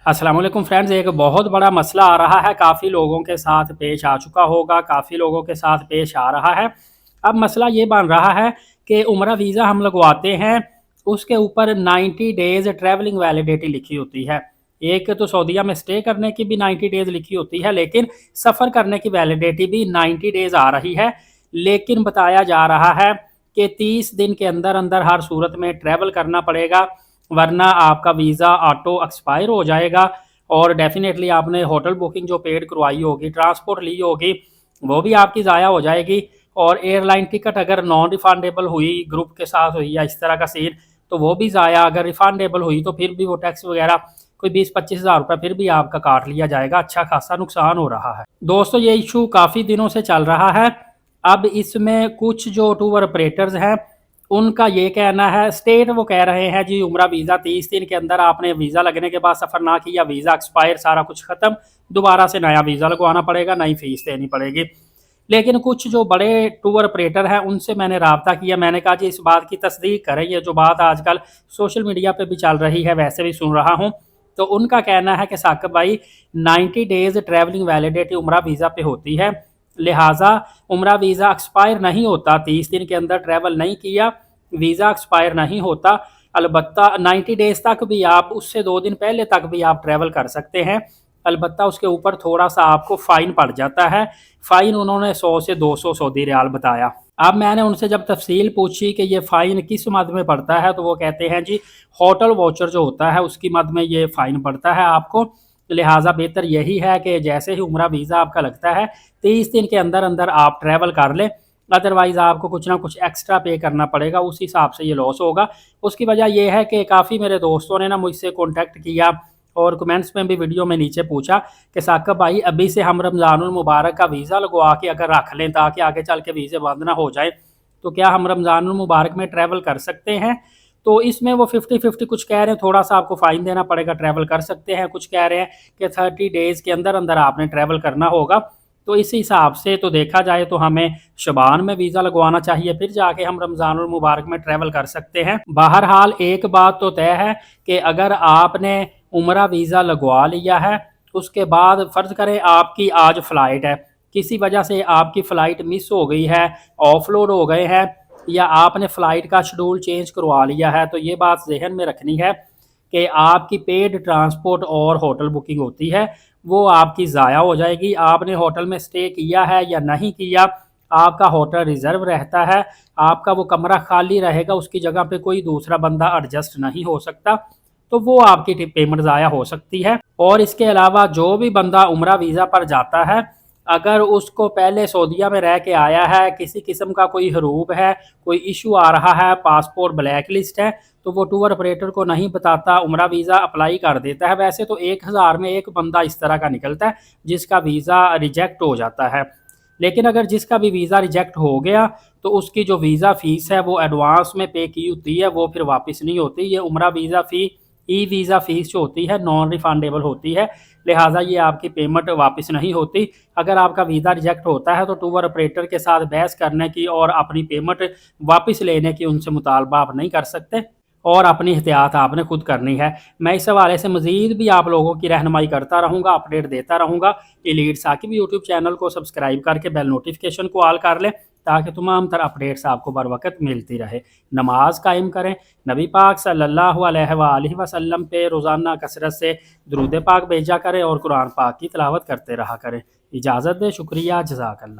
अस्सलाम वालेकुम फ्रेंड्स, एक बहुत बड़ा मसला आ रहा है, काफ़ी लोगों के साथ पेश आ चुका होगा, काफ़ी लोगों के साथ पेश आ रहा है। अब मसला ये बन रहा है कि उम्रा वीज़ा हम लगवाते हैं, उसके ऊपर 90 डेज़ ट्रैवलिंग वैलिडिटी लिखी होती है। एक तो सऊदीया में स्टे करने की भी 90 डेज़ लिखी होती है, लेकिन सफ़र करने की वैलिडिटी भी 90 डेज़ आ रही है। लेकिन बताया जा रहा है कि 30 दिन के अंदर अंदर हर सूरत में ट्रैवल करना पड़ेगा, वरना आपका वीज़ा ऑटो एक्सपायर हो जाएगा और डेफिनेटली आपने होटल बुकिंग जो पेड करवाई होगी, ट्रांसपोर्ट ली होगी, वो भी आपकी ज़ाया हो जाएगी। और एयरलाइन टिकट अगर नॉन रिफंडेबल हुई, ग्रुप के साथ हुई या इस तरह का सीन, तो वो भी ज़ाया। अगर रिफंडेबल हुई तो फिर भी वो टैक्स वगैरह कोई 20-25 हज़ार रुपये फिर भी आपका काट लिया जाएगा। अच्छा खासा नुकसान हो रहा है दोस्तों। ये इशू काफ़ी दिनों से चल रहा है। अब इसमें कुछ जो टूर ऑपरेटर्स हैं, उनका ये कहना है, स्टेट वो कह रहे हैं जी उम्रा वीज़ा 30 दिन के अंदर आपने वीज़ा लगने के बाद सफ़र ना किया, वीज़ा एक्सपायर, सारा कुछ ख़त्म, दोबारा से नया वीज़ा लगवाना पड़ेगा, नई फ़ीस देनी पड़ेगी। लेकिन कुछ जो बड़े टूर ऑपरेटर हैं उनसे मैंने रब्ता किया, मैंने कहा जी इस बात की तस्दीक करें, ये जो बात आजकल सोशल मीडिया पे भी चल रही है, वैसे भी सुन रहा हूँ। तो उनका कहना है कि साकिब भाई 90 डेज़ ट्रैवलिंग वैलिडिटी उम्रा वीज़ा पे होती है, लिहाजा उम्रा वीज़ा एक्सपायर नहीं होता। 30 दिन के अंदर ट्रैवल नहीं किया, वीज़ा एक्सपायर नहीं होता। अलबत्ता 90 डेज़ तक भी आप, उससे 2 दिन पहले तक भी आप ट्रैवल कर सकते हैं। अलबत्ता उसके ऊपर थोड़ा सा आपको फ़ाइन पड़ जाता है। फ़ाइन उन्होंने 100 से 200 सऊदी रियाल बताया। अब मैंने उनसे जब तफसील पूछी कि ये फ़ाइन किस मद में पड़ता है, तो वो कहते हैं जी होटल वाउचर जो होता है उसकी मद में ये फ़ाइन पड़ता है आपको। लिहाजा बेहतर यही है कि जैसे ही उम्रा वीज़ा आपका लगता है 30 दिन के अंदर अंदर आप ट्रैवल कर लें, अदरवाइज़ आपको कुछ ना कुछ एक्स्ट्रा पे करना पड़ेगा, उस हिसाब से ये लॉस होगा। उसकी वजह यह है कि काफ़ी मेरे दोस्तों ने ना मुझसे कॉन्टैक्ट किया और कमेंट्स में भी वीडियो में नीचे पूछा कि साकिब भाई अभी से हम रमज़ानुल मुबारक का वीज़ा लगवा के अगर रख लें ताकि आगे चल के वीज़े बंद ना हो जाए, तो क्या हम रमज़ानुल मुबारक में ट्रैवल कर सकते हैं। तो इसमें वो 50-50 कुछ कह रहे हैं थोड़ा सा आपको फ़ाइन देना पड़ेगा, ट्रैवल कर सकते हैं, कुछ कह रहे हैं कि 30 डेज़ के अंदर अंदर आपने ट्रैवल करना होगा। तो इस हिसाब से तो देखा जाए तो हमें शबान में वीज़ा लगवाना चाहिए, फिर जाके हम रमज़ानुल मुबारक में ट्रैवल कर सकते हैं। बहरहाल एक बात तो तय है कि अगर आपने उम्रा वीज़ा लगवा लिया है, उसके बाद फ़र्ज़ करें आपकी आज फ़्लाइट है, किसी वजह से आपकी फ़्लाइट मिस हो गई है, ऑफलोड हो गए हैं, या आपने फ़्लाइट का शेड्यूल चेंज करवा लिया है, तो ये बात ज़हन में रखनी है कि आपकी पेड ट्रांसपोर्ट और होटल बुकिंग होती है, वो आपकी ज़ाया हो जाएगी। आपने होटल में स्टे किया है या नहीं किया, आपका होटल रिज़र्व रहता है, आपका वो कमरा खाली रहेगा, उसकी जगह पे कोई दूसरा बंदा एडजस्ट नहीं हो सकता, तो वो आपकी पेमेंट ज़ाया हो सकती है। और इसके अलावा जो भी बंदा उम्रा वीज़ा पर जाता है, अगर उसको पहले सऊदीया में रह के आया है, किसी किस्म का कोई हरूब है, कोई इशू आ रहा है, पासपोर्ट ब्लैक लिस्ट है, तो वो टूर ऑपरेटर को नहीं बताता, उम्रा वीज़ा अप्लाई कर देता है। वैसे तो 1000 में एक बंदा इस तरह का निकलता है जिसका वीज़ा रिजेक्ट हो जाता है। लेकिन अगर जिसका भी वीज़ा रिजेक्ट हो गया, तो उसकी जो वीज़ा फ़ीस है वो एडवांस में पे की होती है, वो फिर वापस नहीं होती। ये उम्रा वीज़ा फ़ी, ई वीज़ा फ़ीस जो होती है नॉन रिफंडेबल होती है, लिहाजा ये आपकी पेमेंट वापस नहीं होती। अगर आपका वीज़ा रिजेक्ट होता है तो टूर ऑपरेटर के साथ बहस करने की और अपनी पेमेंट वापस लेने की उनसे मुतालबा आप नहीं कर सकते, और अपनी एहतियात आपने खुद करनी है। मैं इस हवाले से मज़ीद भी आप लोगों की रहनुमाई करता रहूँगा, अपडेट देता रहूँगा। एलीट साकिब यूट्यूब चैनल को सब्सक्राइब करके बेल नोटिफिकेशन को ऑल कर लें ताकि तमाम तरह अपडेट्स आपको बर वक़्त मिलती रहे। नमाज कायम करें, नबी पाक सल्लल्लाहु अलैहि वसल्लम पे रोज़ाना कसरत से दुरूद पाक भेजा करें और कुरान पाक की तिलावत करते रहा करें। इजाज़त दें, शुक्रिया, जज़ाकल्लाह।